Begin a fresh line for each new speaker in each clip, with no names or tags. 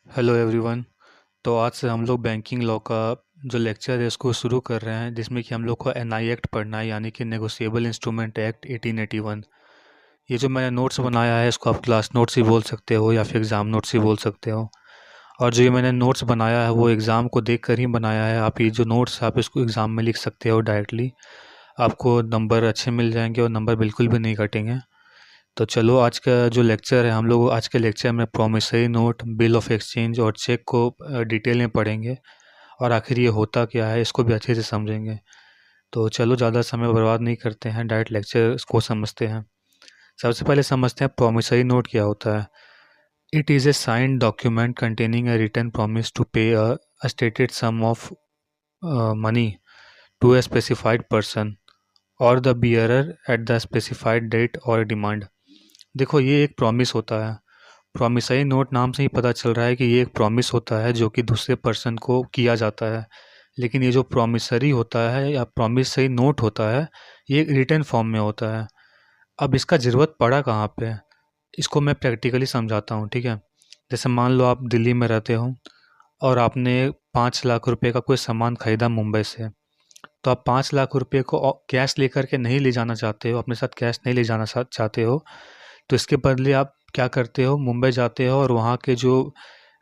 Hello everyone. तो आज से हम लोग बैंकिंग लॉ का जो लेक्चर है इसको शुरू कर रहे हैं, जिसमें कि हम लोग को एनआई एक्ट पढ़ना है, यानी कि नेगोशिएबल इंस्ट्रूमेंट एक्ट 1881। ये जो मैंने नोट्स बनाया है इसको आप क्लास नोट्स ही बोल सकते हो या फिर एग्ज़ाम नोट्स ही बोल सकते हो। और जो ये मैंने नोट्स बनाया है वो एग्ज़ाम को देख कर ही बनाया है। आप ये जो नोट्स आप इसको एग्ज़ाम में लिख सकते हो डायरेक्टली, आपको नंबर अच्छे मिल जाएंगे और नंबर बिल्कुल भी नहीं कटेंगे। तो चलो आज का जो लेक्चर है, हम लोग आज के लेक्चर में promissory note, bill of exchange और चेक को डिटेल में पढ़ेंगे और आखिर ये होता क्या है इसको भी अच्छे से समझेंगे। तो चलो ज़्यादा समय बर्बाद नहीं करते हैं, डायरेक्ट लेक्चर को समझते हैं। सबसे पहले समझते हैं प्रोमिसरी नोट क्या होता है। It is a signed document containing a written promise to pay a stated sum of money to a specified person और the bearer at the specified date और डिमांड। देखो, ये एक प्रॉमिस होता है। प्रॉमिसरी नोट नाम से ही पता चल रहा है कि ये एक प्रॉमिस होता है जो कि दूसरे पर्सन को किया जाता है। लेकिन ये जो प्रॉमिसरी होता है या प्रॉमिसरी नोट होता है, ये एक रिटन फॉर्म में होता है। अब इसका ज़रूरत पड़ा कहाँ पे, इसको मैं प्रैक्टिकली समझाता हूँ, ठीक है। जैसे मान लो आप दिल्ली में रहते हो और आपने 5 लाख रुपए का कोई सामान खरीदा मुंबई से। तो आप 5 लाख रुपए को कैश लेकर के नहीं ले जाना चाहते हो, अपने साथ कैश नहीं ले जाना चाहते हो। तो इसके बदले आप क्या करते हो, मुंबई जाते हो और वहाँ के जो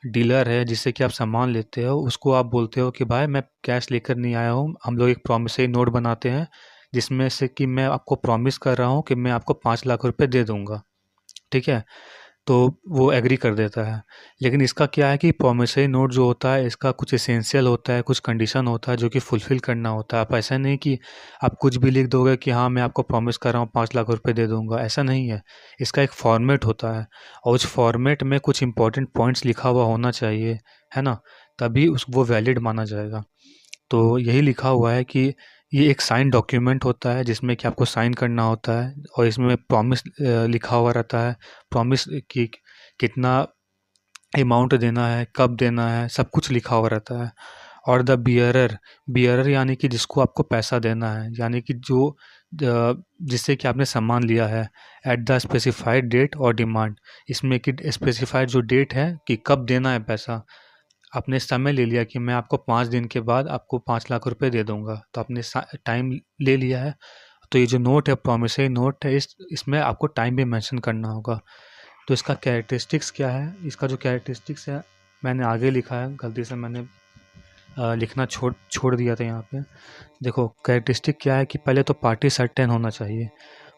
डीलर है जिससे कि आप सामान लेते हो उसको आप बोलते हो कि भाई मैं कैश लेकर नहीं आया हूँ, हम लोग एक प्रॉमिसरी नोट बनाते हैं जिसमें से कि मैं आपको प्रॉमिस कर रहा हूँ कि मैं आपको 5 लाख रुपए दे दूंगा, ठीक है। तो वो एग्री कर देता है। लेकिन इसका क्या है कि प्रॉमिसरी नोट जो होता है इसका कुछ एसेंशियल होता है, कुछ कंडीशन होता है जो कि फुलफ़िल करना होता है। आप ऐसा नहीं कि आप कुछ भी लिख दोगे कि हाँ मैं आपको प्रॉमिस कर रहा हूँ 5 लाख रुपए दे दूंगा, ऐसा नहीं है। इसका एक फॉर्मेट होता है और उस फॉर्मेट में कुछ इंपॉर्टेंट पॉइंट्स लिखा हुआ होना चाहिए, है ना। तभी उस वो वैलिड माना जाएगा। तो यही लिखा हुआ है कि ये एक साइन डॉक्यूमेंट होता है जिसमें कि आपको साइन करना होता है और इसमें प्रॉमिस लिखा हुआ रहता है। प्रॉमिस कि कितना अमाउंट देना है, कब देना है, सब कुछ लिखा हुआ रहता है। और द बियरर, बियरर यानी कि जिसको आपको पैसा देना है, यानी कि जो जिससे कि आपने सामान लिया है, एट द स्पेसिफाइड डेट और डिमांड। इसमें कि स्पेसिफाइड जो डेट है कि कब देना है पैसा, आपने समय ले लिया कि मैं आपको 5 दिन के बाद आपको 5 लाख रुपए दे दूंगा, तो आपने टाइम ले लिया है। तो ये जो नोट है, प्रॉमिसरी नोट है, इसमें आपको टाइम भी मेंशन करना होगा। तो इसका कैरेक्टरिस्टिक्स क्या है, इसका जो कैरेक्टरिस्टिक्स है मैंने आगे लिखा है, गलती से मैंने लिखना छोड़ छोड़ दिया था यहाँ पे। देखो कैरेक्टरिस्टिक क्या है कि पहले तो पार्टी सर्टेन होना चाहिए।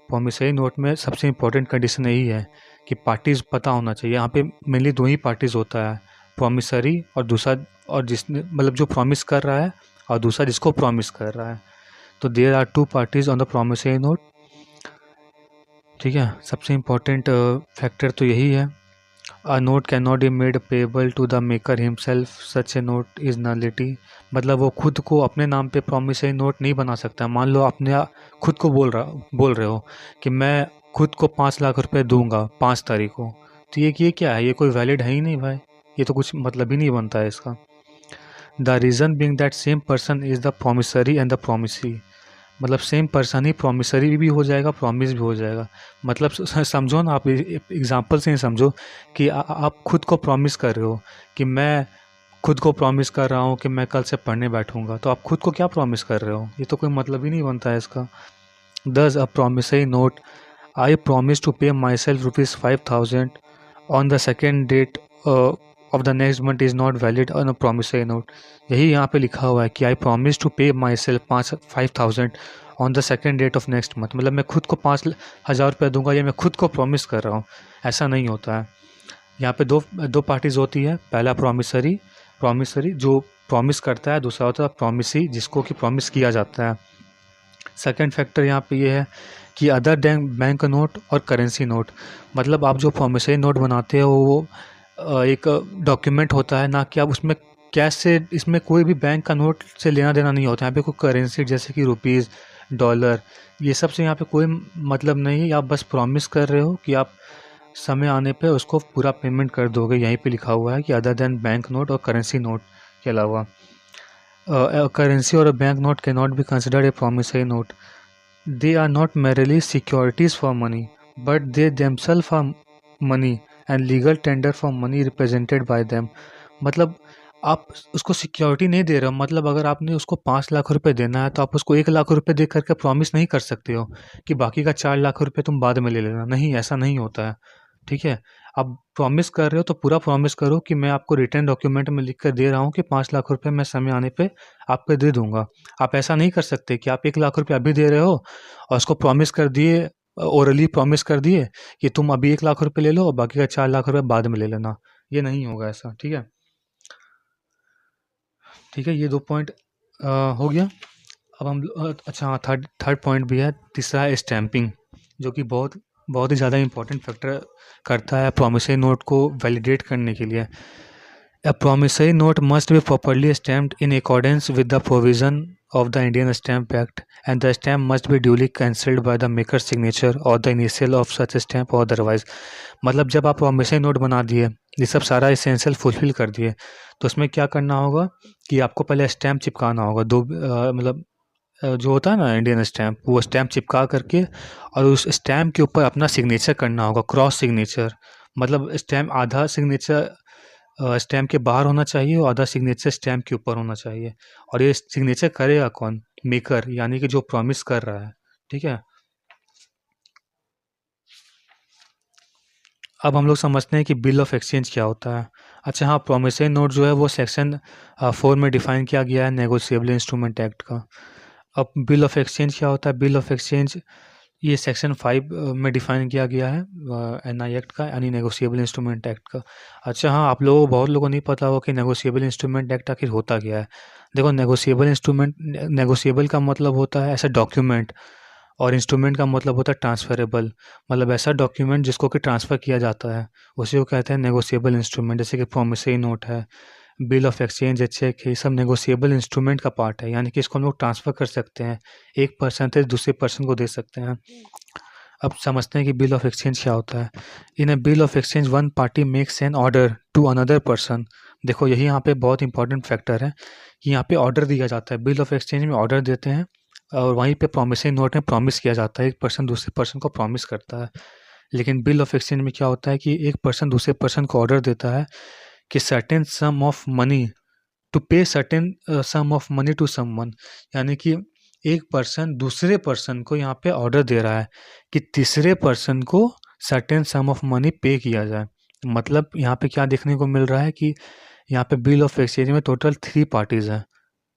प्रॉमिसरी नोट में सबसे इम्पोर्टेंट कंडीशन यही है कि पार्टीज पता होना चाहिए। यहाँ पे मेनली दो ही पार्टीज होता है, प्रॉमिसरी और दूसरा, और जिसने मतलब जो प्रॉमिस कर रहा है और दूसरा जिसको प्रॉमिस कर रहा है। तो there are two parties on the promissory note, ठीक है। सबसे इम्पोर्टेंट फैक्टर तो यही है। A note can not be made payable to the maker himself, such a note is nullity. मतलब वो खुद को अपने नाम पे प्रॉमिसरी नोट नहीं बना सकता। मान लो आपने खुद को बोल रहे हो कि मैं खुद को 5 लाख रुपए दूंगा 5 तारीख को, तो ये क्या है, ये कोई वैलिड है ही नहीं भाई, ये तो कुछ मतलब ही नहीं बनता है इसका। The reason being that same person is the promissory and the promissory. मतलब सेम पर्सन ही प्रॉमिसरी भी हो जाएगा, प्रॉमिस भी हो जाएगा। मतलब समझो ना, आप एग्जांपल से ही समझो कि आप खुद को प्रॉमिस कर रहे हो कि मैं खुद को प्रॉमिस कर रहा हूँ कि मैं कल से पढ़ने बैठूंगा, तो आप खुद को क्या प्रॉमिस कर रहे हो, ये तो कोई मतलब ही नहीं बनता है इसका। Thus a promissory note, I promise to pay myself ₹5,000 on the second date of the next month is not valid on a promissory note. यही यहाँ पे लिखा हुआ है कि आई promise to pay myself 5,000 on the second date of next month. मतलब मैं खुद को 5,000 रुपये दूंगा, ये मैं खुद को प्रॉमिस कर रहा हूँ, ऐसा नहीं होता है। यहाँ पे दो दो पार्टीज होती है, पहला प्रॉमिसरी, प्रॉमिसरी जो प्रॉमिस करता है, दूसरा होता है प्रॉमिसी जिसको कि प्रॉमिस किया जाता है। सेकंड फैक्टर यहाँ पे ये है कि अदर देन बैंक नोट और करेंसी नोट। मतलब आप जो प्रॉमिसरी नोट बनाते हो वो एक डॉक्यूमेंट होता है, ना कि आप उसमें कैश से, इसमें कोई भी बैंक का नोट से लेना देना नहीं होता। यहाँ पे कोई करेंसी जैसे कि रुपीज़, डॉलर, ये सब से यहाँ पे कोई मतलब नहीं है। आप बस प्रॉमिस कर रहे हो कि आप समय आने पे उसको पूरा पेमेंट कर दोगे। यहीं पे लिखा हुआ है कि अदर देन बैंक नोट और करेंसी नोट के अलावा। करेंसी और bank note can not be considered a promissory note. They are not merely securities for money, but they themselves are money and legal tender for money represented by them. मतलब आप उसको security नहीं दे रहे हो। मतलब अगर आपने उसको 5 लाख रुपए देना है तो आप उसको 1 लाख रुपए दे करके प्रॉमिस नहीं कर सकते हो कि बाकी का 4 लाख रुपए तुम बाद में ले लेना। नहीं, ऐसा नहीं होता है। ठीक है, आप प्रॉमिस कर रहे हो तो पूरा प्रॉमिस करो कि मैं आपको रिटर्न डॉक्यूमेंट में लिख कर दे रहा हूँ कि 5 लाख रुपए मैं समय आने पे आपको दे दूंगा। आप ऐसा नहीं कर सकते कि आप 1 लाख रुपए अभी दे रहे हो और उसको प्रॉमिस कर दिए, ओरली प्रॉमिस कर दिए कि तुम अभी 1 लाख रुपए ले लो और बाकी का 4 लाख रुपए बाद में ले लेना। ये नहीं होगा ऐसा। ठीक है, ठीक है, ये 2 पॉइंट हो गया। अब हम अच्छा हाँ, थर्ड थर्ड पॉइंट भी है। तीसरा है स्टैंपिंग, जो कि बहुत बहुत ही ज़्यादा इंपॉर्टेंट फैक्टर करता है प्रोमिसरी नोट को वैलिडेट करने के लिए। A promissory note must be properly stamped in accordance with the provision of the Indian Stamp Act, and the stamp must be duly cancelled by the maker's signature or the initial of such stamp or otherwise। मतलब जब आप promissory note बना दिए, ये सब सारा essential fulfil कर दिए, तो उसमें क्या करना होगा कि आपको पहले स्टैम्प चिपकाना होगा। मतलब जो होता है ना इंडियन स्टैम्प, वो स्टैम्प चिपका करके और उस स्टैम्प के ऊपर अपना सिग्नेचर करना होगा, क्रॉस सिग्नेचर। मतलब स्टैम्प आधा सिग्नेचर स्टैम्प के बाहर होना चाहिए और आधा सिग्नेचर स्टैम्प के ऊपर होना चाहिए। और ये सिग्नेचर करेगा कौन? मेकर, यानी कि जो प्रॉमिस कर रहा है। ठीक है, अब हम लोग समझते हैं कि बिल ऑफ एक्सचेंज क्या होता है। अच्छा हाँ, प्रोमिसरी नोट जो है वो सेक्शन 4 में डिफाइन किया गया है नेगोशिएबल इंस्ट्रूमेंट एक्ट का। अब बिल ऑफ एक्सचेंज क्या होता है? बिल ऑफ एक्सचेंज ये सेक्शन 5 में डिफाइन किया गया है एनआई एक्ट का, यानी नेगोशिएबल इंस्ट्रूमेंट एक्ट का। अच्छा हाँ, आप लोगों बहुत लोगों को नहीं पता होगा कि नेगोशिएबल इंस्ट्रूमेंट एक्ट आखिर होता क्या है। देखो, नेगोशिएबल का मतलब होता है ऐसा डॉक्यूमेंट, और इंस्ट्रूमेंट का मतलब होता है ट्रांसफरेबल। मतलब ऐसा डॉक्यूमेंट जिसको कि ट्रांसफ़र किया जाता है, उसी को कहते हैं नेगोशिएबल इंस्ट्रूमेंट। जैसे कि प्रोमिसरी नोट है, बिल ऑफ एक्सचेंज है, चेक है, ये सब नेगोशिएबल इंस्ट्रूमेंट का पार्ट है। यानी कि इसको हम लोग ट्रांसफ़र कर सकते हैं, एक पर्सन से दूसरे पर्सन को दे सकते हैं। अब समझते हैं कि बिल ऑफ एक्सचेंज क्या होता है। In a bill of exchange one party makes an order to another person. देखो, यही यहाँ पे बहुत इंपॉर्टेंट फैक्टर है कि यहाँ पे ऑर्डर दिया जाता है। बिल ऑफ एक्सचेंज में ऑर्डर देते हैं और वहीं पे प्रोमिसरी नोट में प्रॉमिस किया जाता है, एक पर्सन दूसरे पर्सन को प्रॉमिस करता है। लेकिन बिल ऑफ एक्सचेंज में क्या होता है कि एक पर्सन दूसरे पर्सन को ऑर्डर देता है कि certain sum of money to pay certain sum of money to someone. यानी कि एक पर्सन दूसरे पर्सन को यहाँ पे ऑर्डर दे रहा है कि तीसरे पर्सन को सर्टेन सम ऑफ मनी पे किया जाए। मतलब यहाँ पे क्या देखने को मिल रहा है कि यहाँ पे बिल ऑफ एक्सचेंज में टोटल 3 पार्टीज हैं।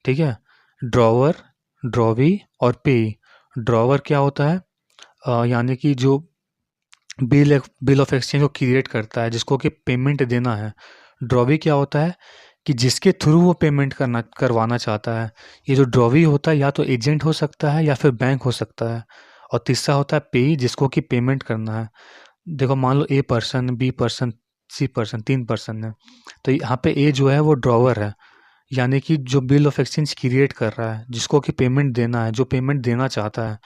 ठीक है, ड्रॉवर, ड्रॉवी और पे। ड्रॉवर क्या होता है? यानी कि जो बिल ऑफ एक्सचेंज को क्रिएट करता है, जिसको कि पेमेंट देना है। ड्रॉवी क्या होता है कि जिसके थ्रू वो पेमेंट करवाना चाहता है। ये जो ड्रॉवी होता है या तो एजेंट हो सकता है या फिर बैंक हो सकता है। और तीसरा होता है पेई, जिसको कि पेमेंट करना है। देखो, मान लो A person, B person, C person, 3 person है। तो यहाँ पे ए जो है वो ड्रॉवर है, यानी कि जो बिल ऑफ एक्सचेंज क्रिएट कर रहा है, जिसको कि पेमेंट देना है, जो पेमेंट देना चाहता है।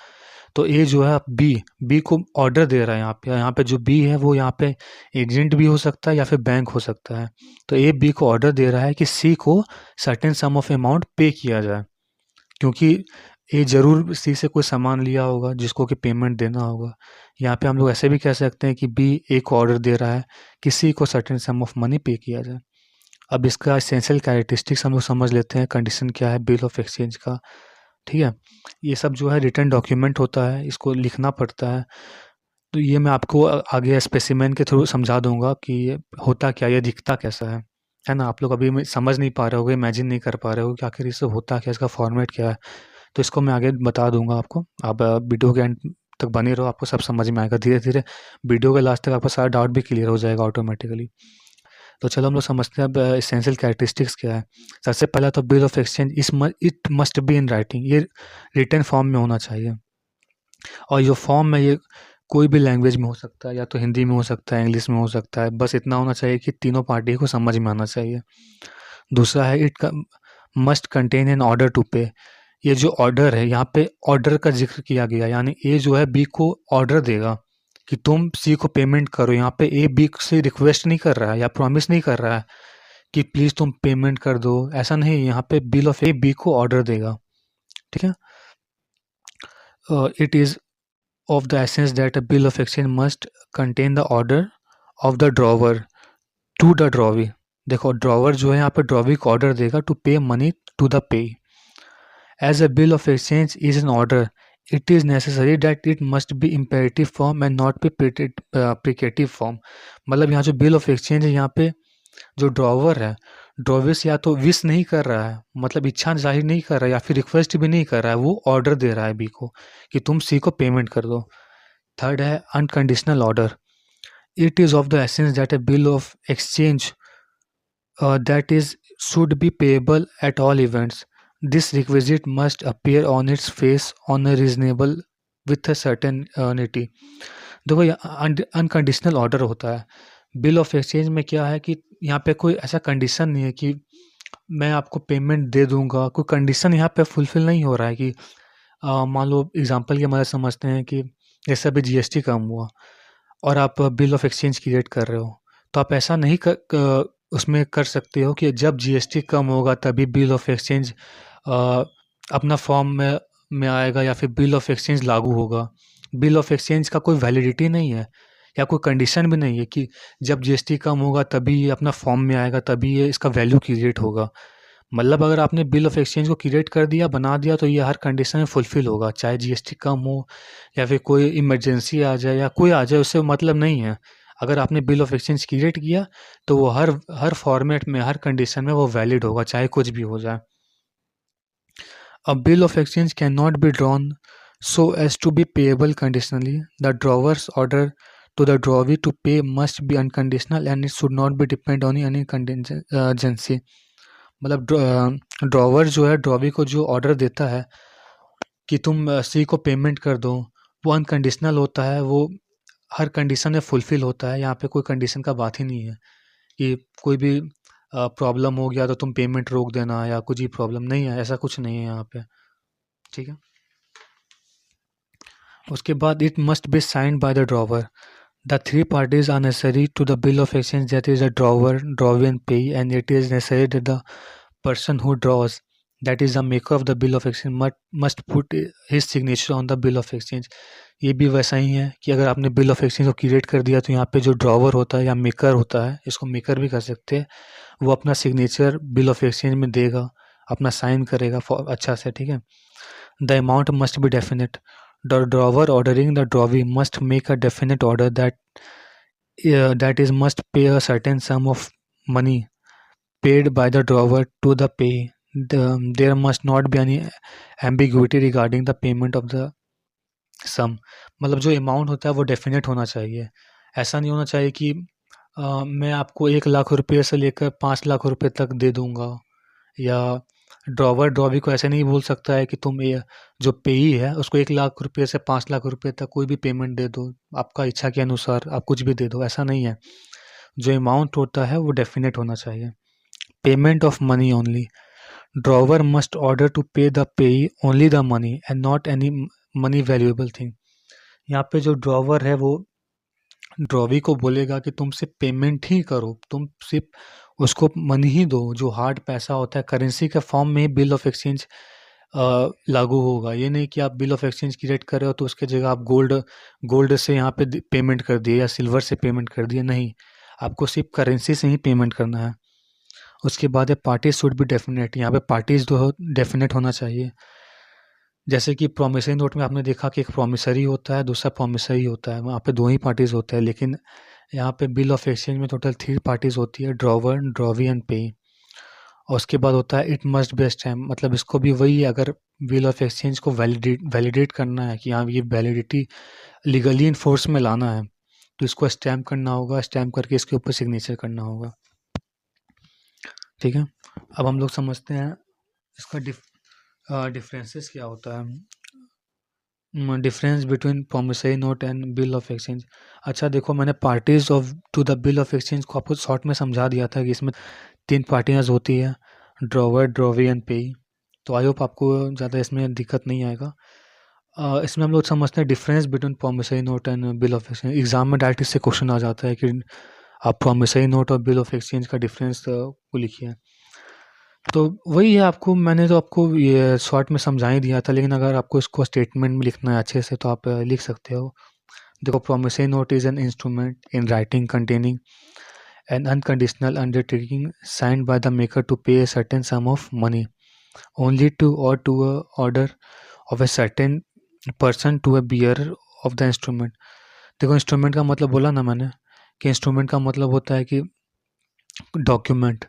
तो ए जो है बी, बी को ऑर्डर दे रहा है। यहाँ पे जो बी है वो यहाँ पे एजेंट भी हो सकता है या फिर बैंक हो सकता है। तो ए बी को ऑर्डर दे रहा है कि सी को सर्टेन सम ऑफ अमाउंट पे किया जाए, क्योंकि ए जरूर सी से कोई सामान लिया होगा जिसको कि पेमेंट देना होगा। यहाँ पे हम लोग ऐसे भी कह सकते हैं कि बी ए को ऑर्डर दे रहा है कि सी को सर्टेन सम ऑफ मनी पे किया जाए। अब इसका एसेंशियल कैरेक्टरिस्टिक्स हम लोग समझ लेते हैं, कंडीशन क्या है बिल ऑफ एक्सचेंज का। ठीक है, ये सब जो है रिटन डॉक्यूमेंट होता है, इसको लिखना पड़ता है। तो ये मैं आपको आगे स्पेसिमेन के थ्रू समझा दूंगा कि ये होता क्या, ये दिखता कैसा है ना। आप लोग अभी समझ नहीं पा रहे होगे, इमेजिन नहीं कर पा रहे हो कि आखिर ये सब होता क्या, इसका फॉर्मेट क्या है। तो इसको मैं आगे बता दूंगा आपको। आप वीडियो के एंड तक बने रहो, आपको सब समझ में आएगा धीरे धीरे। वीडियो के लास्ट तक आपका सारा डाउट भी क्लियर हो जाएगा ऑटोमेटिकली। तो चलो हम लोग समझते हैं अब एसेंशियल कैरेक्टरिस्टिक्स क्या है। सबसे पहला तो bill of exchange it must be in writing, ये रिटन फॉर्म में होना चाहिए। और जो फॉर्म है ये कोई भी लैंग्वेज में हो सकता है, या तो हिंदी में हो सकता है, इंग्लिश में हो सकता है। बस इतना होना चाहिए कि तीनों पार्टी को समझ में आना चाहिए। दूसरा है it must contain an order to pay. ये जो ऑर्डर है, यहाँ पे ऑर्डर का जिक्र किया गया, यानी ए जो है बी को ऑर्डर देगा कि तुम सी को पेमेंट करो। यहाँ पे ए बी से रिक्वेस्ट नहीं कर रहा है या प्रॉमिस नहीं कर रहा है कि प्लीज तुम पेमेंट कर दो, ऐसा नहीं। यहाँ पे बिल ऑफ ए बी को ऑर्डर देगा। ठीक है, it is of the essence that a bill of exchange must contain the order of the drawer to the drawee. देखो ड्रॉवर जो है यहाँ पे ड्रॉवी को ऑर्डर देगा to pay money to the payee. As a bill of exchange is an order, it is necessary that it must be imperative form and not be precative form. मतलब यहाँ जो bill of exchange है यहाँ पे जो drawer है, ड्रॉविस या तो विश नहीं कर रहा है, मतलब इच्छा जाहिर नहीं कर रहा है, या फिर रिक्वेस्ट भी नहीं कर रहा है, वो ऑर्डर दे रहा है बी को कि तुम सी को पेमेंट कर दो। थर्ड है unconditional order. It is of the essence that a bill of exchange that is should be payable at all events. This requisite must appear on its face on a reasonable with a certainty. देखो ये unconditional order होता है। Bill of exchange में क्या है कि यहाँ पे कोई ऐसा कंडीशन नहीं है कि मैं आपको पेमेंट दे दूंगा, कोई कंडीशन यहाँ पे फुलफिल नहीं हो रहा है कि मान लो एग्जांपल की मदद समझते हैं कि जैसे अभी जीएसटी कम हुआ और आप बिल ऑफ एक्सचेंज क्रिएट कर रहे हो, तो आप ऐसा नहीं उसमें कर सकते हो कि जब जीएसटी कम होगा तभी बिल ऑफ एक्सचेंज अपना फॉर्म में आएगा या फिर बिल ऑफ एक्सचेंज लागू होगा। बिल ऑफ एक्सचेंज का कोई वैलिडिटी नहीं है या कोई कंडीशन भी नहीं है कि जब जीएसटी कम होगा तभी ये अपना फॉर्म में आएगा, तभी ये इसका वैल्यू क्रिएट होगा। मतलब अगर आपने बिल ऑफ एक्सचेंज को क्रिएट कर दिया, बना दिया, तो ये हर कंडीशन में फुलफिल होगा, चाहे जीएसटी कम हो या फिर कोई इमरजेंसी आ जाए या कोई आ जाए, उससे मतलब नहीं है। अगर आपने बिल ऑफ एक्सचेंज क्रिएट किया तो वो हर फॉर्मेट में, हर कंडीशन में वो वैलिड होगा, चाहे कुछ भी हो जाए। A bill of exchange cannot be drawn so as to be payable conditionally. The drawer's order to the drawee to pay must be unconditional and it should not be depend on any contingency. मतलब drawer जो है drawee को जो order देता है कि तुम सी को पेमेंट कर दो, वो अनकंडीशनल होता है, वो हर कंडीशन में फुलफिल होता है। यहाँ पे कोई कंडीशन का बात ही नहीं है कि कोई भी प्रॉब्लम हो गया तो तुम पेमेंट रोक देना या कुछ ही प्रॉब्लम नहीं है, ऐसा कुछ नहीं है यहाँ पे। ठीक है। उसके बाद it must be signed by the drawer. The three parties are necessary to the bill of exchange, that is the drawer, drawee and payee, and it is necessary that the person who draws, that is the maker of the bill of exchange, must put his signature on the bill of exchange। ये भी वैसा ही है कि अगर आपने bill of exchange को create कर दिया तो यहाँ पे जो ड्रॉवर होता है या मेकर होता है, इसको मेकर भी कर सकते हैं, वो अपना सिग्नेचर बिल ऑफ एक्सचेंज में देगा, अपना साइन करेगा अच्छा से। ठीक है। The amount must be definite. The drawer ordering the drawee must make a definite order that is must pay a certain sum of money paid by the drawer to the payee. There must not be any ambiguity regarding the payment of the sum। मतलब जो amount होता है वो definite होना चाहिए। ऐसा नहीं होना चाहिए कि मैं आपको 1 लाख रुपये से लेकर 5 लाख रुपये तक दे दूंगा, या ड्रॉवर ड्रॉवी को ऐसे नहीं बोल सकता है कि तुम ये जो पेई है उसको 1 लाख रुपये से 5 लाख रुपये तक कोई भी पेमेंट दे दो, आपका इच्छा के अनुसार आप कुछ भी दे दो, ऐसा नहीं है। जो अमाउंट होता है वो डेफिनेट होना चाहिए। Payment of money only. Drawer must order to pay the payee only the money and not any money valuable thing. यहाँ पे जो ड्रॉवर है वो ड्रॉवी को बोलेगा कि तुम सिर्फ पेमेंट ही करो, तुम सिर्फ उसको मनी ही दो, जो हार्ड पैसा होता है करेंसी के फॉर्म में ही बिल ऑफ एक्सचेंज लागू होगा। ये नहीं कि आप बिल ऑफ एक्सचेंज क्रिएट कर रहे हो तो उसके जगह आप गोल्ड से यहाँ पे पेमेंट कर दिए या सिल्वर से पेमेंट कर दिए, नहीं, आपको सिर्फ करेंसी से ही पेमेंट करना है। उसके बाद है पार्टी शुड बी डेफिनेट। यहाँ पे पार्टीज जो डेफिनेट होना चाहिए। जैसे कि प्रोमिसरी नोट में आपने देखा कि एक प्रोमिसरी होता है, दूसरा प्रोमिसरी होता है, वहाँ पे 2 ही पार्टीज होते हैं, लेकिन यहाँ पे बिल ऑफ एक्सचेंज में टोटल 3 पार्टीज होती है, ड्रॉवर, ड्रॉवी एंड पे। और उसके बाद होता है इट मस्ट बी स्टैम्प। मतलब इसको भी वही है, अगर बिल ऑफ एक्सचेंज को वैलिडेट करना है कि हाँ ये वैलिडिटी लीगली इन्फोर्स में लाना है, तो इसको स्टैम्प करना होगा, स्टैम्प करके इसके ऊपर सिग्नेचर करना होगा। ठीक है। अब हम लोग समझते हैं इसका डिफरेंसेस क्या होता है। Difference between promissory note and bill of exchange. अच्छा देखो, मैंने parties of to the bill of exchange को आपको शॉर्ट में समझा दिया था कि इसमें 3 पार्टियाँ होती है, ड्रॉवर, ड्रॉवी एंड पेई। तो आई होप आपको ज़्यादा इसमें दिक्कत नहीं आएगा। इसमें हम लोग समझते हैं difference between promissory note and bill of exchange. Exam में डायरेक्ट इससे क्वेश्चन आ जाता है कि आप प्रोमिसरी नोट और बिल ऑफ एक्सचेंज का डिफरेंस को लिखिए। तो वही है, मैंने तो आपको ये शॉर्ट में समझा ही दिया था, लेकिन अगर आपको इसको स्टेटमेंट में लिखना है अच्छे से तो आप लिख सकते हो। देखो, promissory note is an instrument in writing containing an unconditional undertaking signed by the maker to pay a certain sum of money only to or to a order of a certain person to a bearer of the instrument. देखो, instrument का मतलब बोला ना मैंने कि instrument का मतलब होता है कि document,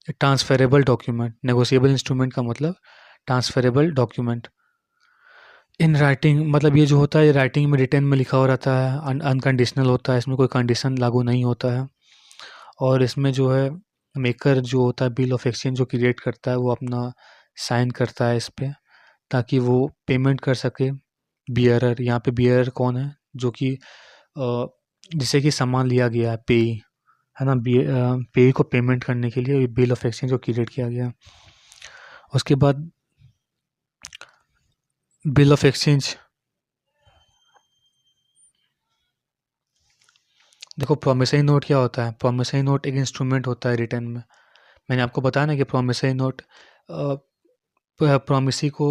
transferable document. Negotiable instrument का मतलब ट्रांसफरेबल डॉक्यूमेंट। इन राइटिंग मतलब ये जो होता है, ये राइटिंग में रिटर्न में लिखा हुआ रहता है, अनकंडीशनल होता है, इसमें कोई कंडीशन लागू नहीं होता है। और इसमें जो है मेकर जो होता है बिल ऑफ एक्सचेंज जो क्रिएट करता है वो अपना साइन करता है इस पे, ताकि वो पेमेंट कर सके। बियरर, यहाँ पे बियरर कौन है? जो कि जिसे कि सामान लिया गया है, पेई है ना। पेई को पेमेंट करने के लिए बिल ऑफ एक्सचेंज को क्रिएट किया गया। उसके बाद बिल ऑफ एक्सचेंज, देखो प्रोमिसरी नोट क्या होता है? प्रोमिसरी नोट एक इंस्ट्रूमेंट होता है रिटर्न में। मैंने आपको बताया ना कि प्रोमिसरी नोट प्रॉमिसी को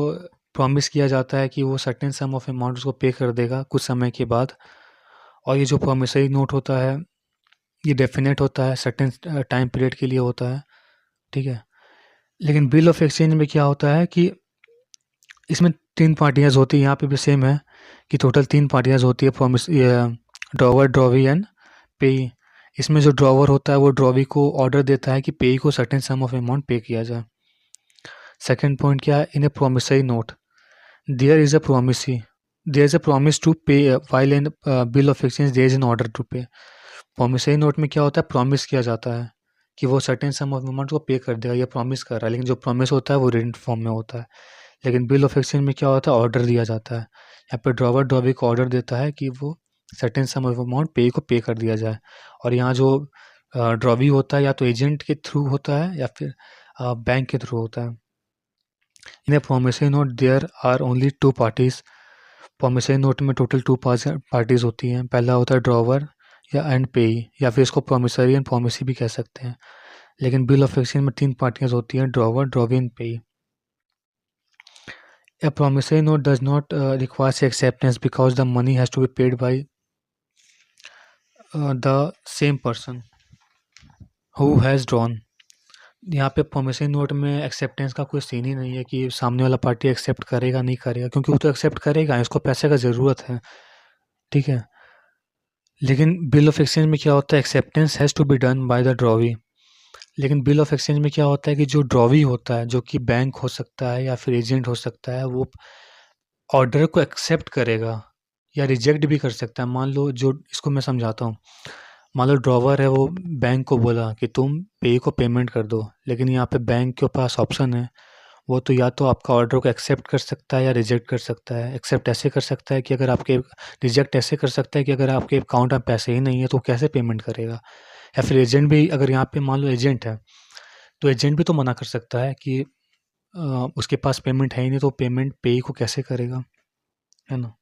प्रॉमिस किया जाता है कि वो सर्टेन सम ऑफ अमाउंट उसको पे कर देगा कुछ समय के बाद। और ये जो प्रॉमिसरी नोट होता है ये डेफिनेट होता है, सर्टेन टाइम पीरियड के लिए होता है, ठीक है। लेकिन बिल ऑफ एक्सचेंज में क्या होता है कि इसमें 3 पार्टियाँ होती हैं। यहाँ पे भी सेम है कि टोटल 3 पार्टियाँ होती है, प्रॉमिस, ड्रॉवर, ड्रॉवी एंड पेई। इसमें जो ड्रॉवर होता है वो ड्रॉवी को ऑर्डर देता है कि पेई को सर्टेन सम ऑफ अमाउंट पे किया जाए। सेकंड पॉइंट क्या है? In a promissory note there is a promisee, there is a promise to pay while in bill of exchange there is an order to pay. Promissory note में क्या होता है? Promise किया जाता है कि वो सर्टेन सम ऑफ अमाउंट को पे कर देगा, ये प्रॉमिस कर रहा है, लेकिन जो प्रॉमिस होता है वो रिटन फॉर्म में होता है। लेकिन बिल ऑफ एक्सचेंज में क्या होता है? ऑर्डर दिया जाता है। यहाँ पे ड्रॉवर ड्रॉवी को ऑर्डर देता है कि वो सर्टेन सम ऑफ अमाउंट पे को पे कर दिया जाए। और यहाँ जो ड्रॉवी होता है या तो एजेंट के थ्रू होता है या फिर बैंक के थ्रू होता है। In a promissory note there are only 2 parties. Promissory note में टोटल 2 पार्टीज होती हैं। पहला होता है ड्रॉवर या एंड पेई, या फिर इसको प्रॉमिसरी एंड प्रॉमिसी भी कह सकते हैं। लेकिन बिल ऑफ एक्सचेंज में 3 पार्टियाँ होती हैं, ड्रॉवर, ड्रॉवी एंड पेई। A promissory note does not require acceptance because the money has to be paid by the same person who has drawn। यहाँ पे promissory note में एक्सेप्टेंस का कोई सीन ही नहीं है कि सामने वाला पार्टी एक्सेप्ट करेगा नहीं करेगा, क्योंकि वो तो एक्सेप्ट करेगा, इसको पैसे का ज़रूरत है, ठीक है। लेकिन बिल ऑफ एक्सचेंज में क्या होता है? Acceptance has to be done by the drawee. लेकिन बिल ऑफ एक्सचेंज में क्या होता है कि जो ड्रॉवी होता है, जो कि बैंक हो सकता है या फिर एजेंट हो सकता है, वो ऑर्डर को एक्सेप्ट करेगा या रिजेक्ट भी कर सकता है। मान लो, जो इसको मैं समझाता हूँ, मान लो ड्रॉवर है, वो बैंक को बोला कि तुम पे को पेमेंट कर दो, लेकिन यहाँ पे बैंक के पास ऑप्शन है, वो तो या तो आपका ऑर्डर को एक्सेप्ट कर सकता है या रिजेक्ट कर सकता है। एक्सेप्ट ऐसे कर सकता है कि अगर आपके, रिजेक्ट ऐसे कर सकता है कि अगर आपके अकाउंट में पैसे ही नहीं है तो कैसे पेमेंट करेगा। या फिर एजेंट भी, अगर यहाँ पे मान लो एजेंट है, तो एजेंट भी तो मना कर सकता है कि उसके पास पेमेंट है ही नहीं, तो पेमेंट पे को कैसे करेगा, है ना।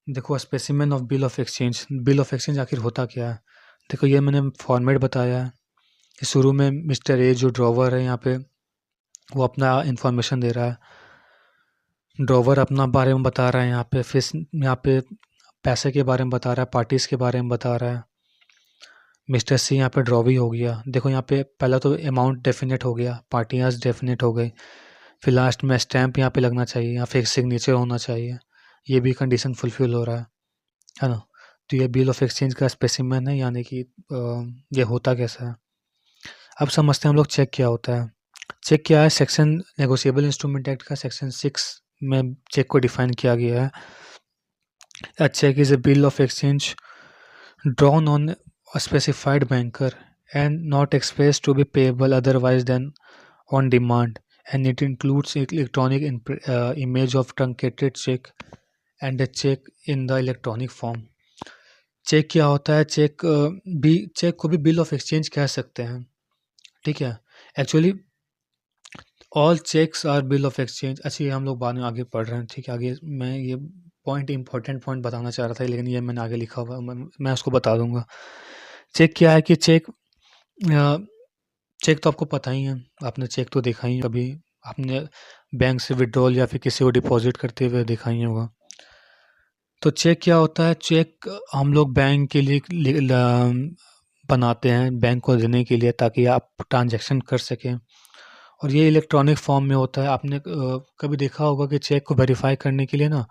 देखो, specimen of bill of exchange. Bill of exchange आखिर होता क्या है? देखो, ये मैंने फॉर्मेट बताया है कि शुरू में मिस्टर ए जो ड्रॉवर है यहाँ पे, वो अपना इंफॉर्मेशन दे रहा है। ड्रॉवर अपना बारे में बता रहा है यहाँ पे, फिर यहाँ पे पैसे के बारे में बता रहा है, पार्टीज के बारे में बता रहा है। मिस्टर सी यहाँ पे ड्रॉवी हो गया। देखो, यहाँ पे पहला तो अमाउंट डेफिनेट हो गया, पार्टियाँ डेफिनेट हो गई, फिर लास्ट में स्टैम्प यहाँ पे लगना चाहिए या फिर सिग्नेचर होना चाहिए, ये भी कंडीशन फुलफिल हो रहा है ना। तो ये बिल ऑफ एक्सचेंज का स्पेसिमेन है, यानी कि ये होता कैसा है। अब समझते हैं हम लोग चेक क्या होता है। चेक क्या है? सेक्शन नेगोशिएबल इंस्ट्रूमेंट एक्ट का सेक्शन 6 में चेक को डिफाइन किया गया है। A cheque is a bill of exchange drawn on a specified banker and not express to be payable otherwise than on demand, and it includes electronic image of truncated check and a check in the electronic form। Cheque क्या होता है? Check को भी bill of exchange कह सकते हैं, ठीक है। Actually all cheques are bill of exchange. अच्छा, ये हम लोग बाद में आगे पढ़ रहे हैं, ठीक है। आगे मैं ये पॉइंट, इंपॉर्टेंट पॉइंट बताना चाह रहा था, लेकिन ये मैंने आगे लिखा हुआ है, मैं उसको बता दूंगा। चेक क्या है कि चेक तो आपको पता ही है, आपने चेक तो देखा ही कभी, आपने बैंक से विड्रॉल या फिर किसी को डिपॉजिट करते हुए देखा ही होगा। तो चेक क्या होता है? चेक हम लोग बैंक के लिए बनाते हैं, बैंक को देने के लिए, ताकि आप ट्रांजैक्शन कर सकें। और ये इलेक्ट्रॉनिक फॉर्म में होता है। आपने कभी देखा होगा कि चेक को वेरीफाई करने के लिए ना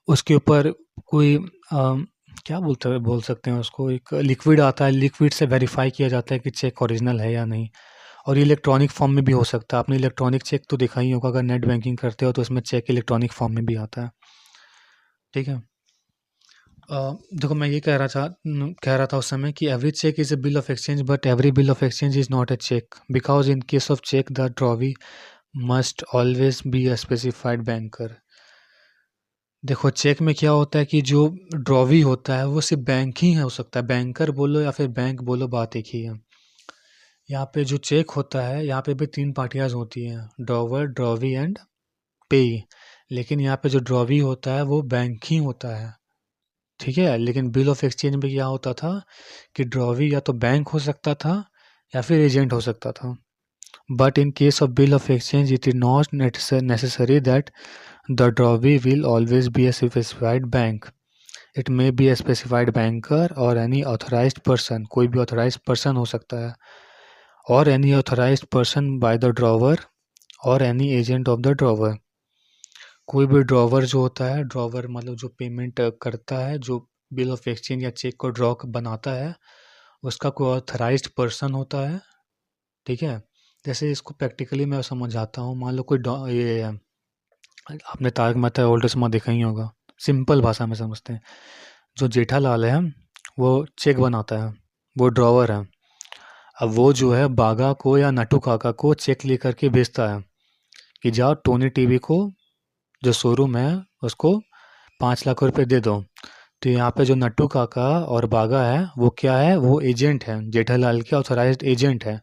उसके ऊपर कोई क्या बोल सकते हैं उसको, एक लिक्विड आता है, लिक्विड से वेरीफाई किया जाता है कि चेक ओरिजिनल है या नहीं। और ये इलेक्ट्रॉनिक फॉर्म में भी हो सकता है। आपने इलेक्ट्रॉनिक चेक तो देखा ही होगा, अगर नेट बैंकिंग करते हो तो उसमें चेक इलेक्ट्रॉनिक फॉर्म में भी आता है। ठीक है। देखो, मैं ये कह रहा था उस समय कि every cheque is a bill of exchange, but every bill of exchange is not a cheque, because in case of cheque the drawee must always be a specified banker. देखो, चेक में क्या होता है कि जो ड्रॉवी होता है वो सिर्फ बैंक ही है, हो सकता है बैंकर बोलो या फिर बैंक बोलो, बात एक ही है। यहाँ पे जो चेक होता है, यहाँ पे भी तीन पार्टियाज होती हैं, ड्रॉवर, ड्रॉवी एंड पेई। लेकिन यहाँ पे जो ड्रॉवी होता है वो बैंक ही होता है। ठीक है। लेकिन बिल ऑफ एक्सचेंज में क्या होता था कि ड्रॉवी या तो बैंक हो सकता था या फिर एजेंट हो सकता था। But in case of bill of exchange it is not necessary that the drawee will always be a specified bank. It may be a specified banker और एनी ऑथराइज्ड पर्सन, कोई भी ऑथराइज्ड पर्सन हो सकता है, और any authorised person by the drawer और any agent of the drawer. कोई भी ड्रॉवर जो होता है, ड्रॉवर मतलब जो पेमेंट करता है, जो बिल ऑफ एक्सचेंज या चेक को ड्रॉ बनाता है, उसका कोई ऑथराइज्ड पर्सन होता है। ठीक है। जैसे इसको प्रैक्टिकली मैं समझाता हूँ। मान लो कोई ये आपने तारक मेहता का उल्टा चश्मा देखा ही होगा। सिंपल भाषा में समझते हैं। जो जेठालाल है वो चेक बनाता है, वो ड्रॉवर है। अब वो जो है बागा को या नट्टू काका को चेक लेकर के बेचता है कि जाओ टोनी टीवी को जो शोरूम है उसको 5 लाख रुपए दे दो। तो यहाँ पे जो नट्टू काका और बागा है वो क्या है, वो एजेंट है, जेठालाल के ऑथराइज्ड एजेंट है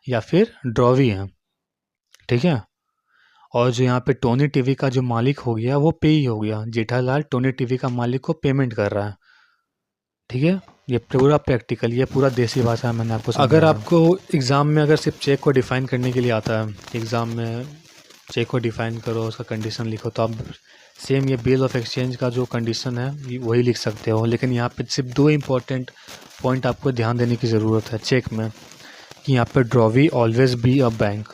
या फिर ड्रॉवी है। ठीक है। और जो यहाँ पे टोनी टीवी का जो मालिक हो गया वो पे ही हो गया, जेठालाल टोनी टीवी का मालिक को पेमेंट कर रहा है। ठीक है। ये पूरा प्रैक्टिकल, ये पूरा देसी भाषा में मैंने आपको समझाया। अगर आपको एग्ज़ाम में अगर सिर्फ चेक को डिफाइन करने के लिए आता है, एग्ज़ाम में चेक को डिफाइन करो, उसका कंडीशन लिखो, तो आप सेम ये बिल ऑफ एक्सचेंज का जो कंडीशन है वही लिख सकते हो। लेकिन यहाँ पे सिर्फ दो इम्पोर्टेंट पॉइंट आपको ध्यान देने की ज़रूरत है चेक में, कि यहाँ पे drawee always be a bank.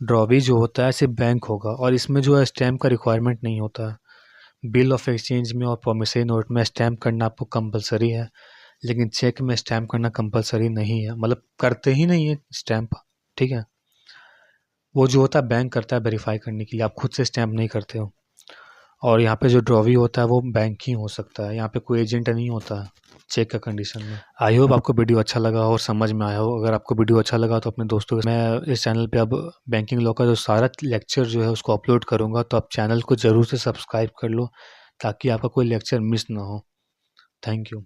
Drawee जो होता है सिर्फ बैंक होगा, और इसमें जो है स्टैम्प का रिक्वायरमेंट नहीं होता है। बिल ऑफ एक्सचेंज में और प्रोमिसरी नोट में स्टैम्प करना आपको कंपलसरी है, लेकिन चेक में स्टैम्प करना कंपलसरी नहीं है, मतलब करते ही नहीं है स्टैम्प। ठीक है। वो जो होता है बैंक करता है वेरीफाई करने के लिए, आप खुद से स्टैम्प नहीं करते हो। और यहाँ पे जो ड्रॉवी होता है वो बैंक ही हो सकता है, यहाँ पे कोई एजेंट नहीं होता है चेक का कंडीशन में। आई होप आपको वीडियो अच्छा लगा हो और समझ में आया हो। अगर आपको वीडियो अच्छा लगा तो अपने दोस्तों के, मैं इस चैनल पे अब बैंकिंग लॉ का जो सारा लेक्चर जो है उसको अपलोड करूँगा, तो आप चैनल को ज़रूर से सब्सक्राइब कर लो ताकि आपका कोई लेक्चर मिस ना हो। Thank you.